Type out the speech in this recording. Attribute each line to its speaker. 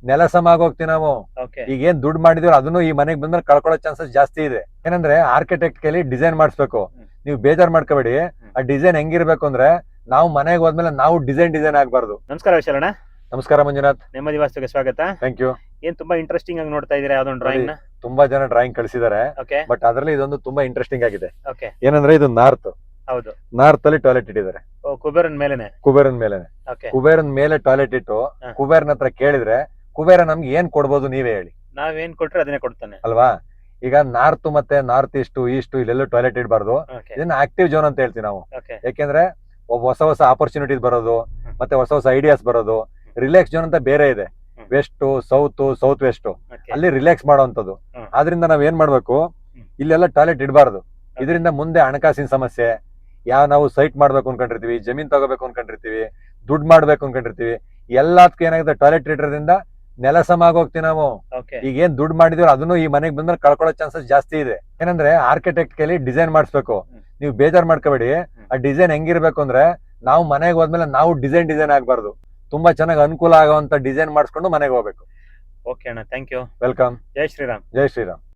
Speaker 1: ನೆಲ ಸಮ ಆಗೋಗ್ತೀವಿ ನಾವು.
Speaker 2: ಓಕೆ
Speaker 1: ಈಗ ಏನ್ ದುಡ್ಡು ಮಾಡಿದೀವಿ ಅದನ್ನು ಈ ಮನೆಗೆ ಬಂದ್ಮೇಲೆ ಕಳ್ಕೊಳ್ಳೋ ಚಾನ್ಸಸ್ ಜಾಸ್ತಿ ಇದೆ. ಏನಂದ್ರೆ ಆರ್ಕಿಟೆಕ್ಟ್ ಕೈಲಿ ಡಿಸೈನ್ ಮಾಡಿಸ್ಬೇಕು. ನೀವು ಬೇಜಾರ್ ಮಾಡ್ಕೋಬೇಡಿ. ಆ ಡಿಸೈನ್ ಹೆಂಗಿರ್ಬೇಕು ಅಂದ್ರೆ ನಾವು ಮನೆಗೆ ಹೋದ್ಮೇಲೆ ನಾವು ಡಿಸೈನ್ ಆಗ್ಬಾರ್ದು.
Speaker 2: ನಮಸ್ಕಾರ ವಿಶಾಲಣ್ಣ.
Speaker 1: ನಮಸ್ಕಾರ ಮಂಜುನಾಥ್.
Speaker 2: ನೆಮ್ಮದಿ ವಾಸ್ತುಗೆ ಸ್ವಾಗತ.
Speaker 1: Thank you.
Speaker 2: ಏನ್ ತುಂಬಾ ಇಂಟ್ರೆಸ್ಟಿಂಗ್ ಆಗಿ ನೋಡ್ತಾ ಇದೀರಾ ಯಾವ್ದೊಂದು ಡ್ರಾಯಿಂಗ್ ನ?
Speaker 1: ತುಂಬಾ ಜನ ಡ್ರಾಯಿಂಗ್ ಕಳಿಸಿದ್ದಾರೆ,
Speaker 2: ಓಕೆ
Speaker 1: ಬಟ್ ಅದ್ರಲ್ಲಿ ಇದೊಂದು ತುಂಬಾ ಇಂಟ್ರೆಸ್ಟಿಂಗ್ ಆಗಿದೆ.
Speaker 2: ಓಕೆ
Speaker 1: ಏನಂದ್ರೆ ಇದು ನಾರ್ತ್
Speaker 2: ಹೌದು.
Speaker 1: ಅಲ್ಲಿ ಟಾಯ್ಲೆಟ್ ಇಟ್ಟಿದ್ದಾರೆ.
Speaker 2: ಓ ಕುಬೇರನ್ ಮೇಲೆನೆ.
Speaker 1: ಕುಬೇರನ್ ಮೇಲೆ
Speaker 2: ಓಕೆ
Speaker 1: ಕುಬೇರನ್ ಮೇಲೆ ಟಾಯ್ಲೆಟ್ ಇಟ್ಟು
Speaker 2: ಹ.
Speaker 1: ಕುಬೇರನ ಹತ್ರ ಕೇಳಿದ್ರೆ ಕುಬೇರ ನಮ್ಗೆ ಏನ್ ಕೊಡ್ಬೋದು ನೀವೇ ಹೇಳಿ
Speaker 2: ನಾವೇನ್ ಕೊಟ್ರೆ ಅದನ್ನೇ ಕೊಡ್ತಾನೆ
Speaker 1: ಅಲ್ವಾ? ಈಗ ನಾರ್ತ್ ಮತ್ತೆ ನಾರ್ತ್ ಈಸ್ಟ್ ಇಲ್ಲೆಲ್ಲೂ ಟಾಯ್ಲೆಟ್ ಇಡಬಾರ್ದು.
Speaker 2: ಓಕೆ
Speaker 1: ಇದನ್ನ ಆಕ್ಟಿವ್ ಜೋನ್ ಅಂತ ಹೇಳ್ತೀವಿ ನಾವು.
Speaker 2: ಓಕೆ
Speaker 1: ಯಾಕೆಂದ್ರೆ ಹೊಸ ಹೊಸ ಆಪರ್ಚುನಿಟೀಸ್ ಬರೋದು, ಮತ್ತೆ ಹೊಸ ಹೊಸ ಐಡಿಯಾಸ್ ಬರೋದು. ರಿಲ್ಯಾಕ್ಸ್ ಜೋನ್ ಅಂತ ಬೇರೆ ಇದೆ, ವೆಸ್ಟ್ ಸೌತ್ ವೆಸ್ಟ್,
Speaker 2: ಓಕೆ
Speaker 1: ಅಲ್ಲಿ ರಿಲ್ಯಾಕ್ಸ್ ಮಾಡುವಂತದ್ದು.
Speaker 2: ಹ್ಮ್.
Speaker 1: ಆದ್ರಿಂದ ನಾವ್ ಏನ್ ಮಾಡ್ಬೇಕು, ಇಲ್ಲೆಲ್ಲ ಟಾಯ್ಲೆಟ್ ಇಡಬಾರ್ದು. ಇದರಿಂದ ಮುಂದೆ ಹಣಕಾಸಿನ ಸಮಸ್ಯೆ, ನಾವು ಸೈಟ್ ಮಾಡ್ಬೇಕು ಅನ್ಕೊಂಡಿರ್ತೀವಿ, ಜಮೀನ್ ತಗೋಬೇಕು ಅನ್ಕೊಂಡಿರ್ತೀವಿ, ದುಡ್ಡು ಮಾಡ್ಬೇಕು ಅನ್ಕೊಂಡಿರ್ತೀವಿ, ಎಲ್ಲದಕ್ಕೂ ಏನಾಗುತ್ತೆ ಟಾಯ್ಲೆಟ್ ಇಡೋದ್ರಿಂದ ನೆಲ ಸಮ ಆಗೋಗ್ತೀವಿ ನಾವು.
Speaker 2: ಓಕೆ
Speaker 1: ಈಗ ಏನ್ ದುಡ್ಡು ಮಾಡಿದೀವಿ ಅದನ್ನು ಈ ಮನೆಗೆ ಬಂದ್ಮೇಲೆ ಕಳ್ಕೊಳ್ಳೋ ಚಾನ್ಸಸ್ ಜಾಸ್ತಿ ಇದೆ. ಏನಂದ್ರೆ ಆರ್ಕಿಟೆಕ್ಟ್ ಕೈಲಿ ಡಿಸೈನ್ ಮಾಡಿಸ್ಬೇಕು. ನೀವು ಬೇಜಾರ್ ಮಾಡ್ಕೋಬೇಡಿ. ಆ ಡಿಸೈನ್ ಹೆಂಗಿರ್ಬೇಕು ಅಂದ್ರೆ ನಾವು ಮನೆಗೆ ಹೋದ್ಮೇಲೆ ನಾವು ಡಿಸೈನ್ ಆಗ್ಬಾರ್ದು. ತುಂಬಾ ಚೆನ್ನಾಗಿ ಅನುಕೂಲ ಆಗುವಂತ ಡಿಸೈನ್ ಮಾಡಿಸ್ಕೊಂಡು ಮನೆಗೆ ಹೋಗ್ಬೇಕು.
Speaker 2: ಓಕೆ ಅಣ್ಣ, ಥ್ಯಾಂಕ್ ಯು.
Speaker 1: ವೆಲ್ಕಮ್.
Speaker 2: ಜೈ ಶ್ರೀರಾಮ್.
Speaker 1: ಜೈ ಶ್ರೀರಾಮ್.